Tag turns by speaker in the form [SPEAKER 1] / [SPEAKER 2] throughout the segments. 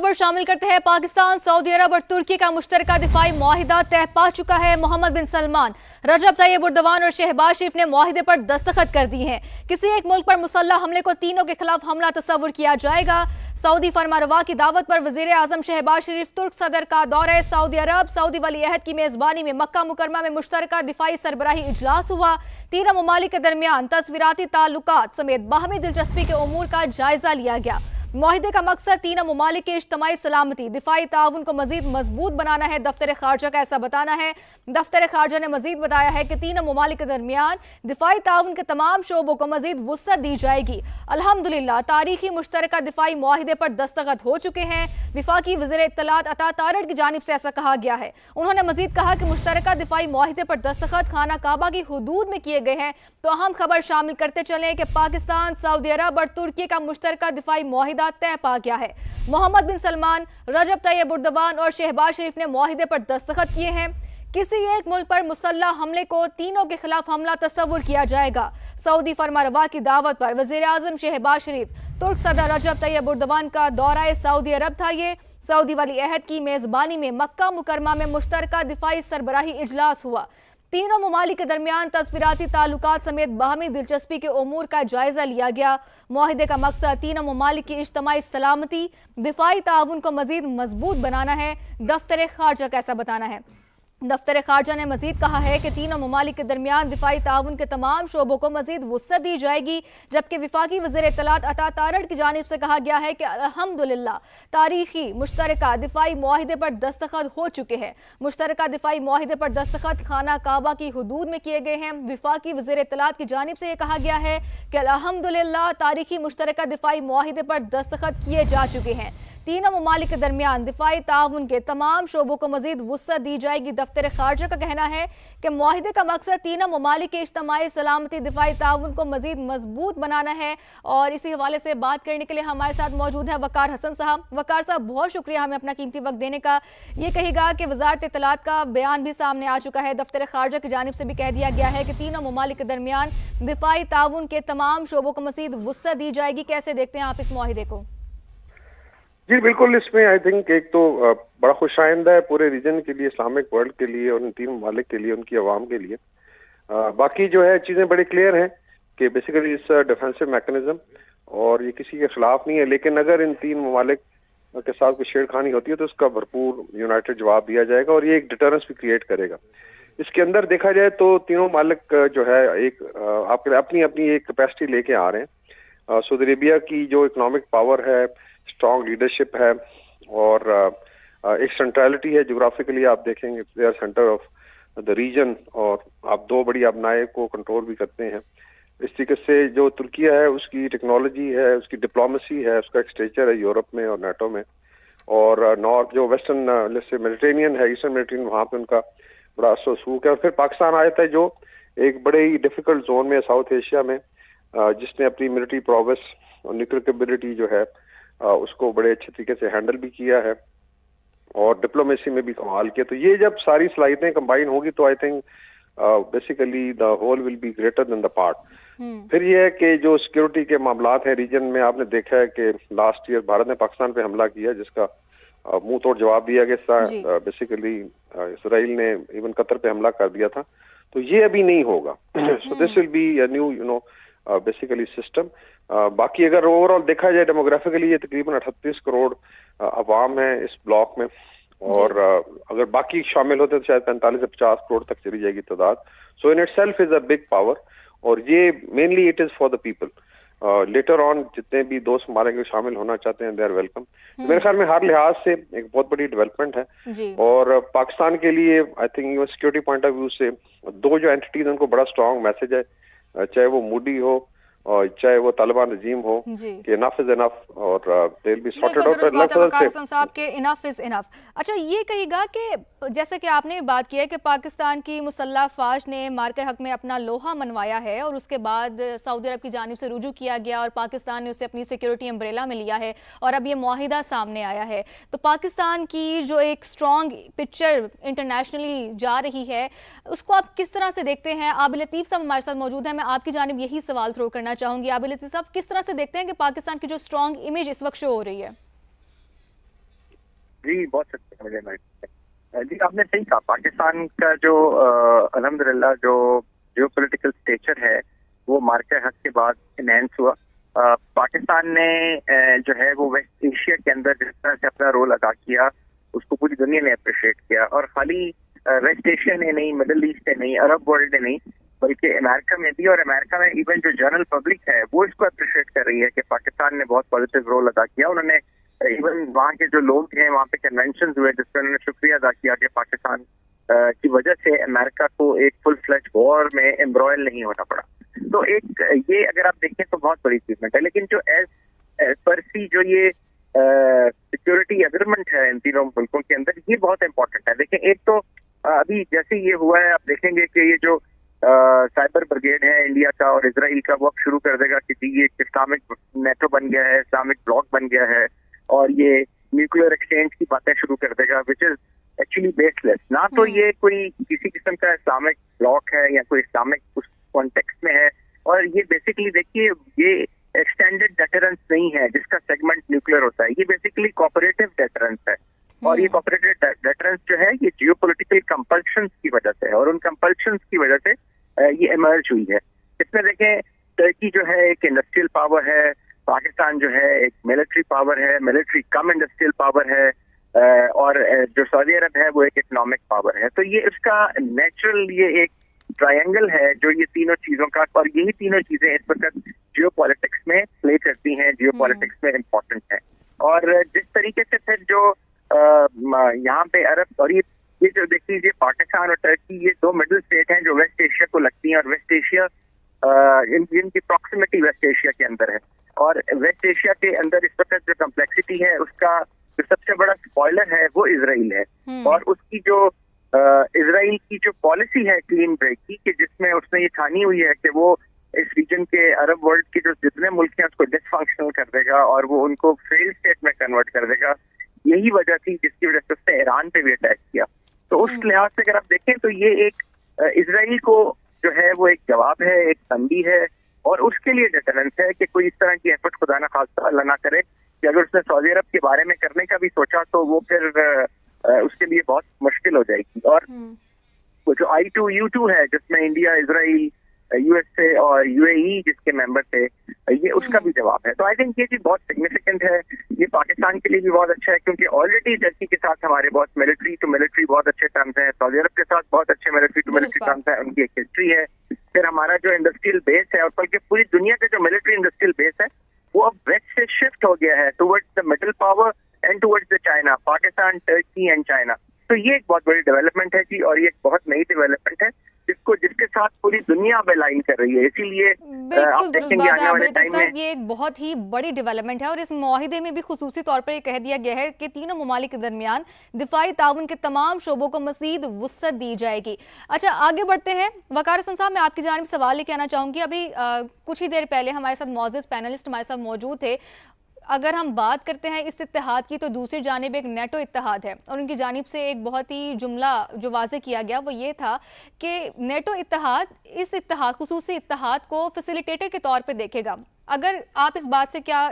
[SPEAKER 1] खबर शामिल करते हैं। पाकिस्तान, सऊदी अरब और तुर्की का मुश्तरका दिफाई मुआहिदा तय पा चुका है। मोहम्मद बिन सलमान, रजब तैयब एर्दोगान और शहबाज शरीफ ने मुआहिदे पर दस्तखत कर दी हैं। किसी एक मुल्क पर मुसल्लह हमले को तीनों के खिलाफ हमला तस्वुर किया जाएगा। सऊदी फरमारवा की दावत पर वजीर आजम शहबाज शरीफ तुर्क सदर का दौरा सऊदी अरब। सऊदी वली अहद की मेजबानी में मक्का मुकरमा में मुश्तरका दिफाई सरबराही इजलास हुआ। तीनों ममालिक के दरमियान तस्वीराती ताल्लुकात समेत बाहमी दिलचस्पी के उमूर का जायजा लिया गया। मुआहिदे का मकसद तीनों ममालिक के इज्तमाई सलामती, दिफाई ताउन को मजीद मजबूत बनाना है। दफ्तर खारजा का ऐसा बताना है। दफ्तर खारजा ने मजीद बताया है कि तीनों ममालिक के दरमियान दिफाई ताउन के तमाम शोबों को मजीद वुसअत दी जाएगी। अल्हम्दुलिल्लाह तारीखी मुश्तरका दिफाई मुआहिदे पर दस्तखत हो चुके हैं। विफाकी वज़ीर इत्तलात अता तारड़ की जानिब से ऐसा कहा गया है। उन्होंने मजीद कहा कि मुश्तरका दिफाई मुआहिदे पर दस्तखत खाना काबा की हुदूद में किए गए हैं। तो अहम खबर शामिल करते चले कि पाकिस्तान, सऊदी अरब और तुर्की का मुश्तरका दिफाई मुआहिदा तय पा गया है। मोहम्मद बिन सलमान, रजब तैयब एर्दोगान और शहबाज शरीफ ने मुआहिदे पर दस्तखत किए हैं। किसी एक मुल्क पर मुसल्लह हमले को तीनों के खिलाफ हमला तस्वुर किया जाएगा। सऊदी फरमारवा की दावत पर वजीर आजम शहबाज शरीफ, तुर्क सदर रजब तैयब एर्दोगान का दौरा सऊदी अरब था। ये सऊदी वली अहद की मेजबानी में मक्का मुकरमा में मुश्तरका दिफाई सरबराही इजलास हुआ। तीनों ममालिक के दरमियान तस्वीराती ताल्लुकात समेत बाहमी दिलचस्पी के उमूर का जायजा लिया गया। मुआहिदे का मकसद तीनों ममालिक की इज्तमाई सलामती, दिफाई ताउन को मजीद मजबूत बनाना है। दफ्तर खारजा का ऐसा बताना है। दफ्तर खारजा ने मजीद कहा है कि तीनों ममालिक के दरमियान दिफाई ताउन के तमाम शोबों को मजीद वुसअत दी जाएगी। जबकि विफाकी वज़ीर इत्तलात अता तारड़ की जानिब से कहा गया है कि अल्हम्दुलिल्लाह तारीखी मुश्तरका दिफाई मुआहिदे पर दस्तखत हो चुके हैं। मुश्तरका दिफाई मुआहिदे पर दस्तखत खाना काबा की हुदूद में किए गए हैं। विफाकी वज़ीर इत्तलात की जानिब से यह कहा गया है कि अल्हम्दुलिल्लाह तारीखी मुश्तरका दिफाई मुआहिदे पर दस्तखत किए जा चुके हैं। तीनों ममालिक के दरमियान दिफाई ताउन के तमाम शोबों को मजीद वुसअत दी जाएगी। दफ्तर खारजा का कहना है कि मुआहिदे का मकसद तीनों ममालिक के इज्तमाई सलामती, दिफाई ताउन को मजीद मजबूत बनाना है। और इसी हवाले से बात करने के लिए हमारे साथ मौजूद है वकार हसन साहब। वकार साहब, बहुत शुक्रिया हमें अपना कीमती वक्त देने का। ये कहेगा कि वजारत इत्तलात का बयान भी सामने आ चुका है। दफ्तर खारजा की जानिब से भी कह दिया गया है कि तीनों ममालिक के दरमियान दिफाई ताउन के तमाम शोबों को मजीद वुसअत दी जाएगी। कैसे देखते हैं आप इस मुआहिदे को?
[SPEAKER 2] जी बिल्कुल, इसमें आई थिंक एक तो बड़ा खुशाइंदा है पूरे रीजन के लिए, इस्लामिक वर्ल्ड के लिए और उन तीन ममालिक के लिए, उनकी आवाम के लिए। बाकी जो है चीज़ें बड़ी क्लियर हैं कि बेसिकली इस डिफेंसिव मैकेनिज्म और ये किसी के खिलाफ नहीं है। लेकिन अगर इन तीन ममालिक के साथ कोई छेड़खानी होती है तो उसका भरपूर यूनाइटेड जवाब दिया जाएगा और ये एक डिटरेंस भी क्रिएट करेगा। इसके अंदर देखा जाए तो तीनों मालिक जो है एक आपके अपनी अपनी एक कैपेसिटी लेके आ रहे हैं। सऊदी अरेबिया की जो इकोनॉमिक पावर है, स्ट्रॉन्ग लीडरशिप है और एक सेंट्रलिटी है जोग्राफिकली। आप देखेंगे they are centre of the region और आप दो बड़ी अपनाए को कंट्रोल भी करते हैं। इस तरीके से जो तुर्की है उसकी टेक्नोलॉजी है, उसकी डिप्लोमेसी है, उसका एक स्टेचर है यूरोप में और नाटो में। और नॉर्थ जो वेस्टर्न जैसे मेडिटेरेनियन है, ईस्टर्न मेडिटेरेनियन, वहाँ पे उनका बड़ा असर है। और फिर पाकिस्तान आया था जो एक बड़े ही डिफिकल्ट जोन में साउथ एशिया में, जिसने अपनी मिलिट्री प्रोग्रेस और न्यूक्लियर कैपेबिलिटी जो है उसको बड़े अच्छे तरीके से हैंडल भी किया है और डिप्लोमेसी में भी कमाल किया। तो ये जब सारी सलाहियतें कंबाइन होगी तो I think basically the whole will be greater than the part. फिर ये है कि जो सिक्योरिटी के मामलात हैं रीजन में, आपने देखा है कि लास्ट ईयर भारत ने पाकिस्तान पे हमला किया जिसका मुंह तोड़ जवाब दिया गया। बेसिकली इसराइल ने इवन कतर पे हमला कर दिया था। तो ये अभी नहीं होगा। So this will be a new basically system. बाकी अगर ओवरऑल देखा जाए डेमोग्राफिकली ये तकरीबन 38 करोड़ अवाम है इस ब्लॉक में और अगर बाकी शामिल होते तो शायद 45 से 50 करोड़ तक चली जाएगी तादाद। So in itself is a big power और ये mainly it is for the people. Later on जितने भी दोस्त हमारे के शामिल होना चाहते हैं दे आर वेलकम। मेरे ख्याल में हर लिहाज से एक बहुत बड़ी डेवलपमेंट है और पाकिस्तान के लिए I think security point of view से दो जो एंटिटीज उनको बड़ा स्ट्रॉन्ग मैसेज है, चाहे वो मूडी हो और चाहे वो तालिबान रजीम हो कि इनफ इज इनफ और they will be sorted out
[SPEAKER 1] साहब के इनफ इज इनफ। अच्छा, ये कहेगा कि जैसे कि आपने बात की है कि पाकिस्तान की मुसल्लह फाज ने मार्के हक में अपना लोहा मनवाया है और उसके बाद सऊदी अरब की जानिब से रुजू किया गया और पाकिस्तान ने उसे अपनी सिक्योरिटी अम्ब्रेला में लिया है और अब ये मुआहिदा सामने आया है। तो पाकिस्तान की जो एक स्ट्रॉन्ग पिक्चर इंटरनेशनली जा रही है उसको आप किस तरह से देखते हैं? आबिल लतीफ़ साहब हमारे साथ मौजूद है। मैं आपकी जानिब यही सवाल थ्रो करना चाहूंगी। आबिल लतीफ़ साहब, किस तरह से देखते हैं कि पाकिस्तान की जो स्ट्रॉन्ग इमेज इस वक्त शो हो रही है?
[SPEAKER 3] جی بہت شکریہ مجھے میں جی آپ نے صحیح کہا. پاکستان کا جو الحمدللہ جو جیو پولیٹیکل اسٹیچر ہے وہ مارکہ حق کے بعد انہینس ہوا. پاکستان نے جو ہے وہ ویسٹ ایشیا کے اندر جس طرح سے اپنا رول ادا کیا اس کو پوری دنیا نے اپریشیٹ کیا, اور خالی ویسٹ ایشیا نے نہیں, مڈل ایسٹ نے نہیں, عرب ورلڈ نے نہیں, بلکہ امریکہ میں بھی, اور امریکہ میں ایون جو جنرل پبلک ہے وہ اس کو اپریشیٹ کر رہی ہے کہ پاکستان نے بہت پازیٹیو رول ادا کیا. انہوں نے ایون وہاں کے جو لوگ ہیں وہاں پہ کنونشن ہوئے جس پہ انہوں نے شکریہ ادا کیا کہ پاکستان کی وجہ سے امریکہ کو ایک فل فلیج وار میں امبرائل نہیں ہونا پڑا. تو ایک یہ اگر آپ دیکھیں تو بہت بڑی اچیومنٹ ہے. لیکن جو ایز پر سی جو یہ سیکورٹی اگریمنٹ ہے ان تینوں ملکوں کے اندر یہ بہت امپورٹنٹ ہے. دیکھیں ایک تو ابھی جیسے یہ ہوا ہے آپ دیکھیں گے کہ یہ جو سائبر بریگیڈ ہے انڈیا کا اور اسرائیل کا وہ اب شروع کر دے گا کہ جی یہ اسلامک نیٹو بن گیا ہے, اسلامک بلاک بن گیا ہے, اور یہ نیوکلیر ایکسچینج کی باتیں شروع کر دے گا وچ از ایکچولی بیس لیس. نہ تو یہ کوئی کسی قسم کا اسلامک بلاک ہے یا کوئی اسلامک اس کانٹیکسٹ میں ہے, اور یہ بیسکلی دیکھیے یہ ایکسٹینڈیڈ ڈیٹرنس نہیں ہے جس کا سیگمنٹ نیوکلیر ہوتا ہے. یہ بیسکلی کوآپریٹو ڈیٹرنس ہے, اور یہ کوآپریٹو ڈیٹرنس جو ہے یہ جیو پولیٹیکل کمپلشنز کی وجہ سے ہے, اور ان کمپلشنز کی وجہ سے یہ ایمرج ہوئی ہے. اس میں دیکھیں ترکی جو ہے ایک انڈسٹریل پاور ہے, پاکستان جو ہے ایک ملٹری پاور ہے, ملٹری کم انڈسٹریل پاور ہے, اور جو سعودی عرب ہے وہ ایک اکنامک پاور ہے. تو یہ اس کا نیچرل یہ ایک ٹرائنگل ہے جو یہ تینوں چیزوں کا, اور یہی تینوں چیزیں اس وقت جیو پالیٹکس میں پلے کرتی ہیں, جیو پالیٹکس میں امپورٹنٹ ہیں. اور جس طریقے سے پھر جو یہاں پہ عرب اور یہ جو دیکھ لیجیے پاکستان اور ٹرکی یہ دو مڈل اسٹیٹ ہیں جو ویسٹ ایشیا کو لگتی ہیں, اور ویسٹ ایشیا ان کی پراکسیمٹی ویسٹ ایشیا کے اندر ہے, اور ویسٹ ایشیا کے اندر اس وقت جو کمپلیکسٹی ہے اس کا جو سب سے بڑا اسپوائلر ہے وہ اسرائیل ہے. اور اس کی جو اسرائیل کی جو پالیسی ہے کلین بریک کی, کہ جس میں اس نے یہ ٹھانی ہوئی ہے کہ وہ اس ریجن کے عرب ورلڈ کے جو جتنے ملک ہیں اس کو ڈس فنکشنل کر دے گا اور وہ ان کو فیل اسٹیٹ میں کنورٹ کر دے گا. یہی وجہ تھی جس کی وجہ سے اس نے ایران پہ بھی اٹیک کیا. تو اس لحاظ سے اگر آپ دیکھیں تو یہ ایک اسرائیل کو جو ہے وہ ایک جواب ہے, ایک تنبیہ ہے, اور اس کے لیے ڈیٹرنس ہے کہ کوئی اس طرح کی ایفرٹ خدا نہ خواستہ اللہ نہ کرے کہ اگر اس نے سعودی عرب کے بارے میں کرنے کا بھی سوچا تو وہ پھر اس کے لیے بہت مشکل ہو جائے گی. اور وہ جو I2U2 ہے جس میں انڈیا, اسرائیل, USA اور UAE جس کے ممبر تھے, یہ اس کا بھی جواب ہے. تو آئی تھنک یہ چیز بہت سگنیفیکنٹ ہے. یہ پاکستان کے لیے بھی بہت اچھا ہے کیونکہ آلریڈی ٹرکی کے ساتھ ہمارے بہت ملٹری ٹو ملٹری بہت اچھے ٹرمز ہیں, سعودی عرب کے ساتھ بہت اچھے ملٹری ٹو ملٹری ٹرمز ہیں, ان کی ایک ہسٹری ہے. پھر ہمارا جو انڈسٹریل بیس ہے, اور بلکہ پوری دنیا کا جو ملٹری انڈسٹریل بیس ہے وہ اب ویسٹ سے شفٹ ہو گیا ہے towards the middle power and towards the China, Pakistan, Turkey and China. تو یہ ایک بہت بڑی ڈیولپمنٹ ہے جی, اور یہ ایک بہت نئی ڈیولپمنٹ ہے جس کے ساتھ پوری دنیا اب الائن کر رہی ہے. اسی لیے
[SPEAKER 1] بالکل درست بات ہے عابد صاحب, یہ ایک بہت ہی بڑی ڈیولپمنٹ ہے, اور اس معاہدے میں بھی خصوصی طور پر یہ کہہ دیا گیا ہے کہ تینوں ممالک کے درمیان دفاعی تعاون کے تمام شعبوں کو مزید وسعت دی جائے گی. اچھا آگے بڑھتے ہیں. وقار حسن صاحب, میں آپ کی جانب سوال لے کے آنا چاہوں گی. ابھی کچھ ہی دیر پہلے ہمارے ساتھ معزز پینلسٹ ہمارے ساتھ موجود تھے. اگر ہم بات کرتے ہیں اس اتحاد کی تو دوسری جانب ایک نیٹو اتحاد ہے, اور ان کی جانب سے ایک بہت ہی جملہ جو واضح کیا گیا وہ یہ تھا کہ نیٹو اتحاد اس اتحاد, خصوصی اتحاد کو فیسیلیٹیٹر کے طور پہ دیکھے گا. اگر آپ اس بات سے کیا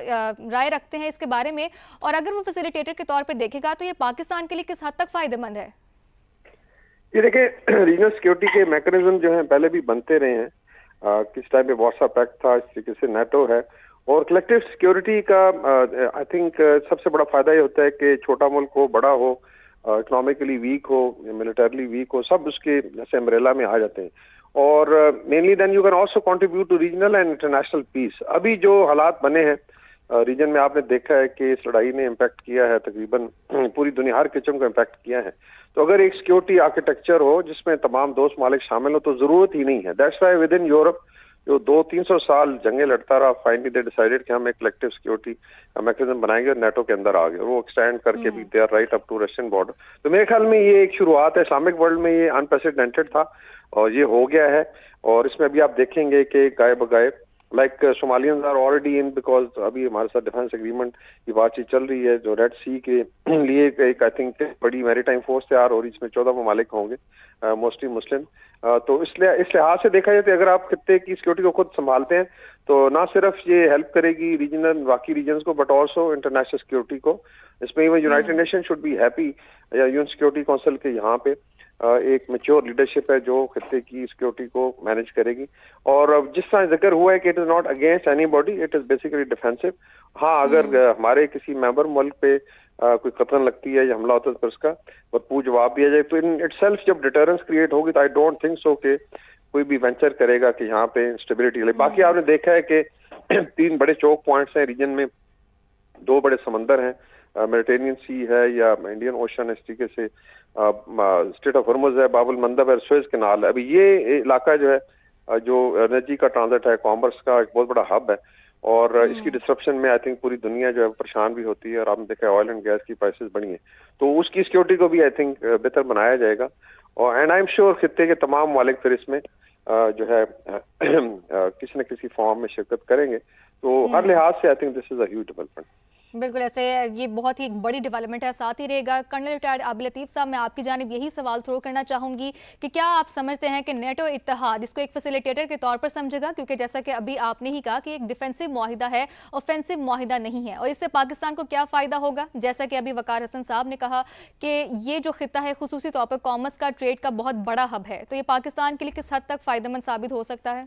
[SPEAKER 1] رائے رکھتے ہیں اس کے بارے میں, اور اگر وہ فیسیلیٹیٹر کے طور پہ دیکھے گا تو یہ پاکستان کے لیے کس حد تک فائدہ مند ہے؟
[SPEAKER 2] یہ دیکھیں ریجنل سیکورٹی کے میکنزم جو ہیں پہلے بھی بنتے رہے ہیں. کس ٹائم پہ وارسا پیکٹ تھا, اس طریقے سے نیٹو ہے, اور کلیکٹیو سیکیورٹی کا آئی تھنک سب سے بڑا فائدہ یہ ہوتا ہے کہ چھوٹا ملک ہو, بڑا ہو, اکنامکلی ویک ہو, ملٹرلی ویک ہو, سب اس کے جیسے امبریلا میں آ جاتے ہیں. اور mainly then you can also contribute to regional and international peace. ابھی جو حالات بنے ہیں ریجن میں, آپ نے دیکھا ہے کہ اس لڑائی نے امپیکٹ کیا ہے تقریباً پوری دنیا, ہر کچن کو امپیکٹ کیا ہے. تو اگر ایک سیکیورٹی آرکیٹیکچر ہو جس میں تمام دوست ممالک شامل ہو تو ضرورت ہی نہیں ہے. That's why with in Europe جو 200-300 سال جنگیں لڑتا رہا, فائنلی دے ڈیسائیڈڈ کہ ہم ایک کلیکٹیو سیکیورٹی میکنزم بنائیں گے, اور نیٹو کے اندر آ گئے, وہ ایکسٹینڈ کر کے بھی they are right up to Russian border. تو میرے خیال میں یہ ایک شروعات ہے. اسلامک ورلڈ میں یہ انپریسیڈنٹڈ تھا اور یہ ہو گیا ہے, اور اس میں ابھی آپ دیکھیں گے کہ گائے بگائے like Somalians are already in, because ابھی ہمارے ساتھ ڈیفینس ایگریمنٹ کی بات چیت چل رہی ہے جو ریڈ سی کے لیے ایک آئی تھنک بڑی میری ٹائم فورس تیار ہو رہی ہے، اس میں 14 ممالک ہوں گے موسٹلی مسلم. تو اس لحاظ سے دیکھا جائے تو اگر آپ خطے کی سیکورٹی کو خود سنبھالتے ہیں تو نہ صرف یہ ہیلپ کرے گی ریجنل باقی ریجنس کو بٹ آلسو انٹرنیشنل سیکورٹی کو. اس میں even United Nation should be happy یا یون سیکورٹی کونسل کے یہاں پہ ایک میچور لیڈرشپ ہے جو خطے کی سیکورٹی کو مینج کرے گی. اور جس طرح ذکر ہوا ہے کہ it is not against any body, it is basically defensive. ہاں اگر ہمارے کسی ممبر ملک پہ کوئی قطر لگتی ہے یا حملہ ہوتا ہے تو اس کا بھرپور جواب دیا جائے تو ان اٹ سیلف جب ڈیٹرنس کریٹ ہوگی تو آئی ڈونٹ تھنک سو کہ کوئی بھی وینچر کرے گا کہ یہاں پہ اسٹیبلٹی لے. باقی آپ نے دیکھا ہے کہ 3 بڑے چوک پوائنٹس ہیں ریجن میں، 2 بڑے سمندر ہیں، میڈیٹرینین سی ہے یا انڈین اوشن، اس طریقے سے اسٹریٹ آف ہرمز ہے، باب المندب ہے، سوئز کینال ہے. ابھی یہ علاقہ جو ہے جو انرجی کا ٹرانزٹ ہے، کامرس کا ایک بہت بڑا ہب ہے، اور اس کی ڈسرپشن میں آئی تھنک پوری دنیا جو ہے پریشان بھی ہوتی ہے، اور آپ نے دیکھا ہے آئل اینڈ گیس کی پرائسز بڑھی ہیں، تو اس کی سیکورٹی کو بھی آئی تھنک بہتر بنایا جائے گا. اور اینڈ آئی ایم شیور خطے کے تمام ممالک پھر اس میں جو ہے کسی نہ کسی فارم میں شرکت کریں گے. تو ہر لحاظ سے I think this is a huge development.
[SPEAKER 1] بالکل ایسے یہ بہت ہی بڑی ڈیولپمنٹ ہے. ساتھ ہی رہے گا کرنل ریٹائرڈ عابد لطیف صاحب، میں آپ کی جانب یہی سوال تھرو کرنا چاہوں گی کہ کیا آپ سمجھتے ہیں کہ نیٹو اتحاد اس کو ایک فیسیلیٹیٹر کے طور پر سمجھے گا، کیونکہ جیسا کہ ابھی آپ نے ہی کہا کہ ایک ڈیفینسو معاہدہ ہے، اوفینسو معاہدہ نہیں ہے، اور اس سے پاکستان کو کیا فائدہ ہوگا؟ جیسا کہ ابھی وقار حسن صاحب نے کہا کہ یہ جو خطہ ہے خصوصی طور پر کامرس کا، ٹریڈ کا بہت بڑا ہب ہے، تو یہ پاکستان کے لیے کس حد تک فائدہ مند ثابت ہو سکتا ہے؟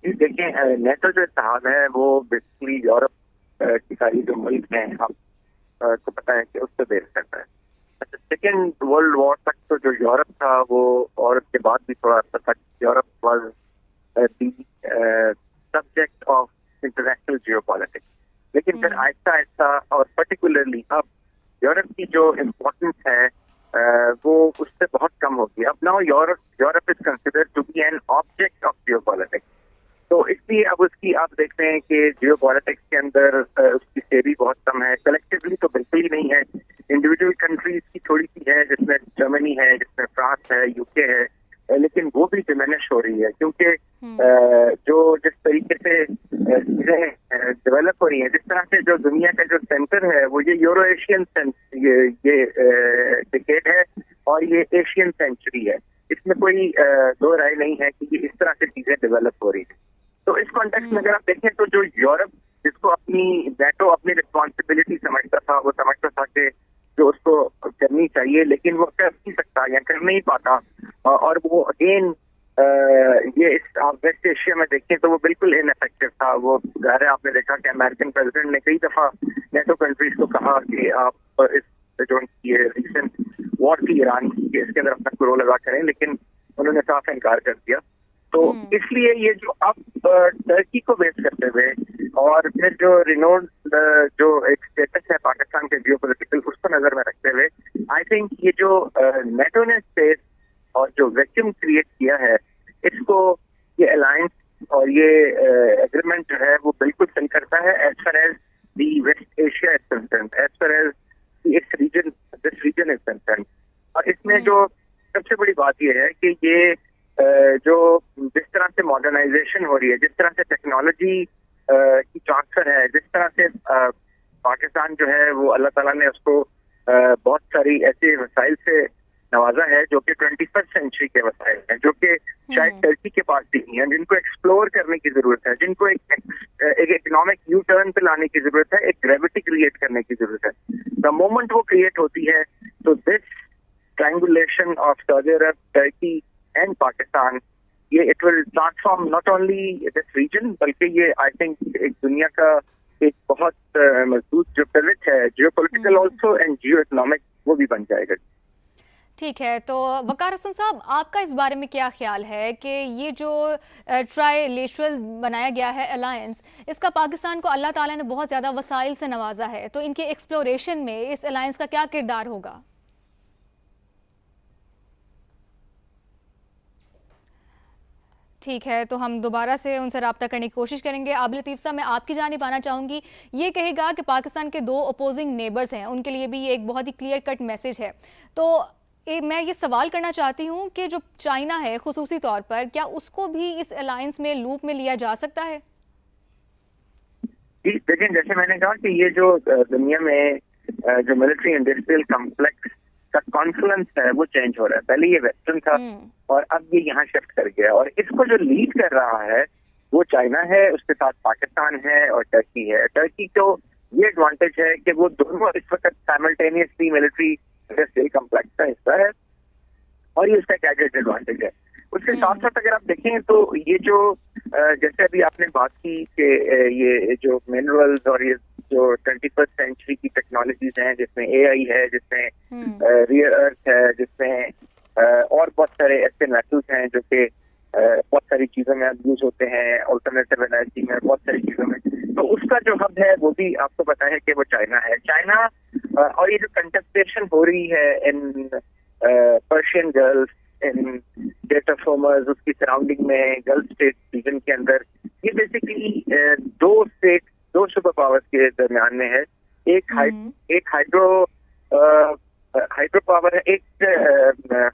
[SPEAKER 3] دیکھیں، نیٹو جو اتحاد ہے وہ بیسکلی یورپ کی ساری جو ملک ہیں آپ کو پتا ہے کہ اس سے بیس کرتا ہے. سیکنڈ ورلڈ وار تک تو جو یورپ تھا وہ، اور اس کے بعد بھی تھوڑا عرصہ تک Europe was the subject of international geopolitics. لیکن پھر آہستہ آہستہ اور پرٹیکولرلی اب یورپ کی جو امپورٹنس ہے وہ اس سے بہت کم ہوگی. اب now Europe is considered to be an object of geopolitics. تو اس لیے اب اس کی آپ دیکھتے ہیں کہ جیو پالیٹکس کے اندر اس کی سیری بہت کم ہے. کلیکٹیولی تو بالکل ہی نہیں ہے. انڈیویجول کنٹریز کی تھوڑی سی ہے، جس میں جرمنی ہے، جس میں فرانس ہے، یو کے ہے، لیکن وہ بھی ڈیمینش ہو رہی ہے کیونکہ جو جس طریقے سے چیزیں ڈیولپ ہو رہی ہیں، جس طرح سے جو دنیا کا جو سینٹر ہے وہ یہ یورو ایشین یہ ڈیکیڈ ہے اور یہ ایشین سینچری ہے. اس میں کوئی دو رائے نہیں ہے کہ یہ اس طرح سے چیزیں ڈیولپ ہو رہی ہیں. تو اس کانٹیکسٹ میں اگر آپ دیکھیں تو جو یورپ جس کو اپنی نیٹو اپنی رسپانسبلٹی سمجھتا تھا، وہ سمجھتا تھا کہ جو اس کو کرنی چاہیے لیکن وہ کر نہیں سکتا یا کر نہیں پاتا، اور وہ اگین یہ آپ ویسٹ ایشیا میں دیکھیں تو وہ بالکل ان افیکٹو تھا. وہ ظاہر ہے آپ نے دیکھا کہ امریکن پریزیڈنٹ نے کئی دفعہ نیٹو کنٹریز کو کہا کہ آپ اس جو یہ ریسنٹ وار کی ایران کی اس کے اندر اپنا رول ادا کریں، لیکن انہوں نے صاف انکار کر دیا. تو اس لیے یہ جو اب ٹرکی کو بیس کرتے ہوئے اور پھر جو رینوڈ جو ایک اسٹیٹس ہے پاکستان کے جیو پولیٹیکل، اس کو نظر میں رکھتے ہوئے آئی تھنک یہ جو نیٹو نے اسپیس اور جو ویکیوم کریٹ کیا ہے، اس کو یہ الائنس اور یہ ایگریمنٹ جو ہے وہ بالکل صحیح کرتا ہے as far as the West Asia is concerned, as far as this region is concerned. اور اس میں جو سب سے بڑی بات یہ ہے کہ یہ جو جس طرح سے ماڈرنائزیشن ہو رہی ہے، جس طرح سے ٹیکنالوجی کی ٹرانسفر ہے، جس طرح سے پاکستان جو ہے وہ اللہ تعالیٰ نے اس کو بہت ساری ایسے وسائل سے نوازا ہے جو کہ 21st سینچری کے وسائل ہیں، جو کہ شاید ٹرکی کے پاس بھی نہیں ہیں، جن کو ایکسپلور کرنے کی ضرورت ہے، جن کو ایک اکنامک یو ٹرن پہ لانے کی ضرورت ہے، ایک گریوٹی کریٹ کرنے کی ضرورت ہے. دا مومنٹ وہ کریٹ ہوتی ہے تو دس ٹرائنگولیشن آف سعودی عرب، ٹرکی اینڈ پاکستان، یہ it will transform not only this region بلکہ یہ آئی تھنک ایک دنیا کا ایک بہت مضبوط جو پیوٹ ہے geopolitical also and geoeconomic, وہ بھی بن جائے گا.
[SPEAKER 1] ٹھیک ہے، تو وقار حسن صاحب آپ کا اس بارے میں کیا خیال ہے کہ یہ جو ٹرائی لیٹرل بنایا گیا ہے الائنس، اس کا پاکستان کو اللہ تعالیٰ نے بہت زیادہ وسائل سے نوازا ہے، تو ان کے ایکسپلوریشن میں اس الائنس کا کیا کردار ہوگا؟ ٹھیک ہے، تو ہم دوبارہ سے ان سے رابطہ کرنے کی کوشش کریں گے. عابد لطیف صاحب، میں آپ کی جانب آنا چاہوں گی. یہ کہے گا کہ پاکستان کے 2 اپوزنگ نیبرز ہیں، ان کے لیے بھی یہ ایک بہت ہی کلیئر کٹ میسج ہے. تو मैं ये सवाल करना चाहती हूँ कि जो चाइना है खुसूसी तौर पर, क्या उसको भी इस अलायंस में लूप में लिया जा सकता है?
[SPEAKER 3] जी, लेकिन जैसे मैंने कहा कि ये जो दुनिया में जो मिलिट्री इंडस्ट्रियल कॉम्प्लेक्स का कॉन्फ्लुएंस है वो चेंज हो रहा है। पहले ये वेस्टर्न था और अब ये यहाँ शिफ्ट कर गया, और इसको जो लीड कर रहा है वो चाइना है, उसके साथ पाकिस्तान है और टर्की है। टर्की को ये एडवांटेज है कि वो दोनों इस वक्त साइमल्टेनियसली मिलिट्री इंडस्ट्रियल कॉम्प्लेक्स का हिस्सा है, और ये उसका एक एडेड एडवांटेज है। उसके साथ साथ अगर आप देखें तो ये जो जैसे अभी आपने बात की कि ये जो मिनरल्स और ये जो 21st सेंचुरी की टेक्नोलॉजीज हैं, जिसमें एआई है, जिसमें रियर अर्थ है, जिसमें और बहुत सारे ऐसे मेटल्स हैं जो कि बहुत सारी चीजों में यूज होते हैं, अल्टरनेटिव एनर्जी में, बहुत सारी चीजों में, तो उसका जो हब है वो भी आपको पता है कि वो चाइना है। चाइना और ये जो कंटेस्टेशन हो रही है in Persian girls, in state of होमर्स, उसकी सराउंडिंग में गल्फ स्टेट रीजन के अंदर, ये बेसिकली दो सुपर पावर्स के दरमियान में है। एक हाइड्रो पावर है, एक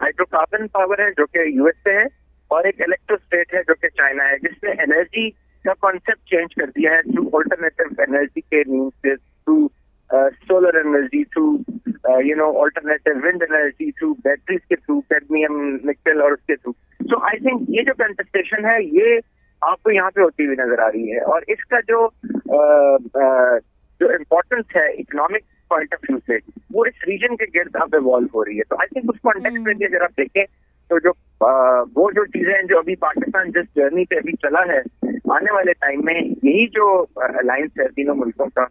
[SPEAKER 3] हाइड्रोकार्बन पावर है जो कि यूएस से है, और एक इलेक्ट्रो स्टेट है जो कि चाइना है, जिसने एनर्जी का कॉन्सेप्ट चेंज कर दिया है थ्रू ऑल्टरनेटिव एनर्जी के मींस से, through solar energy, through alternative wind energy, through batteries के थ्रू, कैडमियम, निकल और उसके थ्रू। सो आई थिंक ये जो कंटेस्टेशन है ये आपको यहाँ पे होती हुई नजर आ रही है, और इसका जो इम्पोर्टेंस है इकोनॉमिक पॉइंट ऑफ व्यू से वो इस रीजन के गिर्द अब इवॉल्व हो रही है। तो आई थिंक उस कॉन्टेक्स्ट में भी अगर आप देखें तो वो जो चीजें हैं जो अभी पाकिस्तान जिस जर्नी पे अभी चला है, आने वाले टाइम में यही जो अलायंस है तीनों मुल्कों का,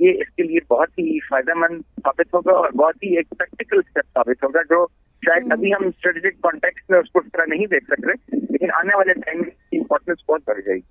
[SPEAKER 3] ये इसके लिए बहुत ही फायदेमंद साबित होगा और बहुत ही एक प्रैक्टिकल स्टेप साबित होगा, जो शायद अभी हम स्ट्रेटेजिक कॉन्टेक्स्ट में उसको इस तरह नहीं देख सक रहे, लेकिन आने वाले टाइम में इसकी इंपॉर्टेंस बहुत बढ़ जाएगी।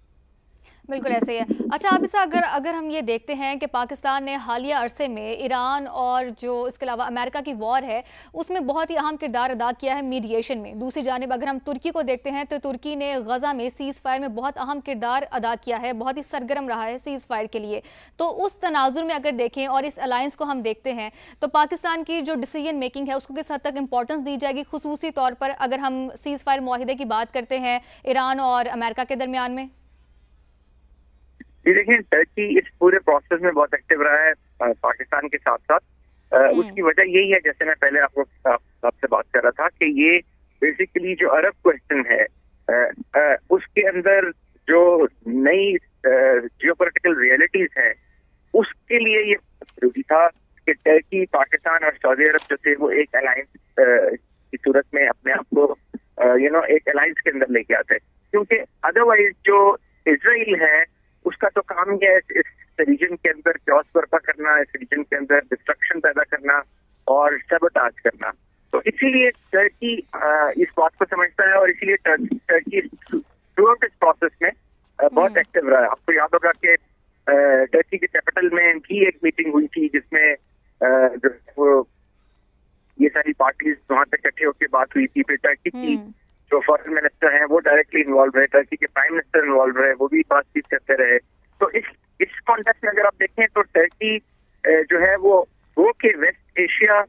[SPEAKER 1] बिल्कुल ऐसे ही है। अच्छा आबिसा, अगर हम ये देखते हैं कि पाकिस्तान ने हालिया अरसे में ईरान और जो इसके अलावा अमेरिका की वॉर है उसमें बहुत ही अहम किरदार अदा किया है मीडिएशन में। दूसरी जानिब अगर हम तुर्की को देखते हैं तो तुर्की ने गजा में सीज़ फायर में बहुत अहम किरदार अदा किया है, बहुत ही सरगर्म रहा है सीज़ फायर के लिए। तो उस तनाजुर में अगर देखें और इस अलायंस को हम देखते हैं तो पाकिस्तान की जो डिसीजन मेकिंग है उसको किस हद तक इंपॉर्टेंस दी जाएगी, खुसूसी तौर पर अगर हम सीज़ फायर मुआहिदे की बात करते हैं ईरान और अमेरिका के दरमियान में?
[SPEAKER 3] जी देखिए, टर्की इस पूरे प्रोसेस में बहुत एक्टिव रहा है पाकिस्तान के साथ साथ। उसकी वजह यही है, जैसे मैं पहले आपसे बात कर रहा था, कि ये बेसिकली जो अरब क्वेश्चन है उसके अंदर जो नई जियोपॉलिटिकल रियलिटीज हैं उसके लिए ये जरूरी था कि टर्की, पाकिस्तान और सऊदी अरब जो थे वो एक अलायंस की सूरत में अपने आप को एक अलायंस के अंदर लेके आते, क्योंकि अदरवाइज जो इजराइल है उसका तो काम ये है इस रीजन के अंदर चौस बर्पा करना, इस रीजन के अंदर डिस्ट्रक्शन पैदा करना और सबटाज करना। तो इसीलिए टर्की इस बात को समझता है और इसीलिए टर्की थ्रू आउट इस प्रोसेस में बहुत एक्टिव रहा है। आपको याद होगा कि टर्की के कैपिटल में भी एक मीटिंग हुई थी जिसमें जो ये सारी पार्टीज वहां पे इकट्ठे होकर बात हुई थी। फिर टर्की की जो फॉरेन मिनिस्टर हैं वो डायरेक्टली इन्वॉल्व रहे, टर्की के प्राइम मिनिस्टर इन्वॉल्व रहे, वो भी बातचीत करते रहे। तो इस कॉन्टेक्स्ट में अगर आप देखें तो टर्की जो है वो के वेस्ट एशिया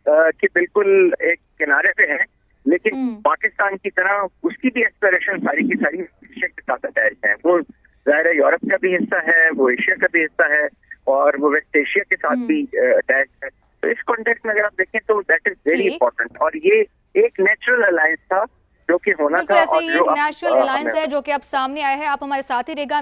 [SPEAKER 3] के बिल्कुल एक किनारे पे है, लेकिन पाकिस्तान की तरह उसकी भी एस्पिरेशन सारी की सारी एशिया के साथ अटैच है। वो ज़ाहिर है यूरोप का भी हिस्सा है, वो एशिया का भी हिस्सा है और वो वेस्ट एशिया के साथ भी अटैच है। तो इस कॉन्टेक्स्ट में अगर आप देखें तो दैट इज वेरी इंपॉर्टेंट, और ये एक नेचुरल अलायंस था जो कि होना था, और जो
[SPEAKER 1] नेचुरल अलायंस है जो कि अब सामने आया है। आप हमारे साथ ही रहेगा।